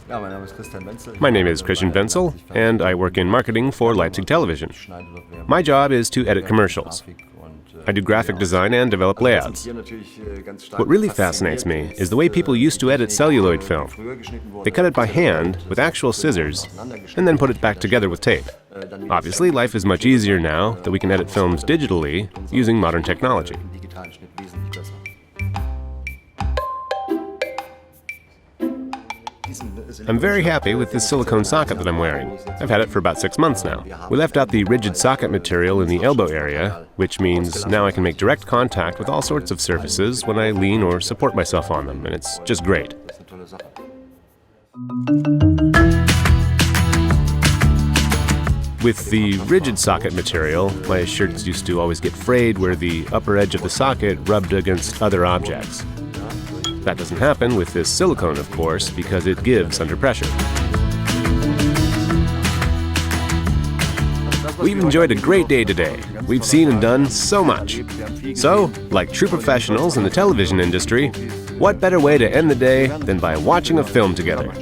My name is Christian Wenzel, and I work in marketing for Leipzig Television. My job is to edit commercials. I do graphic design and develop layouts. What really fascinates me is the way people used to edit celluloid film. They cut it by hand with actual scissors and then put it back together with tape. Obviously, life is much easier now that we can edit films digitally using modern technology. I'm very happy with this silicone socket that I'm wearing. I've had it for about 6 months now. We left out the rigid socket material in the elbow area, which means now I can make direct contact with all sorts of surfaces when I lean or support myself on them, and it's just great. With the rigid socket material, my shirts used to always get frayed where the upper edge of the socket rubbed against other objects. That doesn't happen with this silicone, of course, because it gives under pressure. We've enjoyed a great day today. We've seen and done so much. So, like true professionals in the television industry, what better way to end the day than by watching a film together?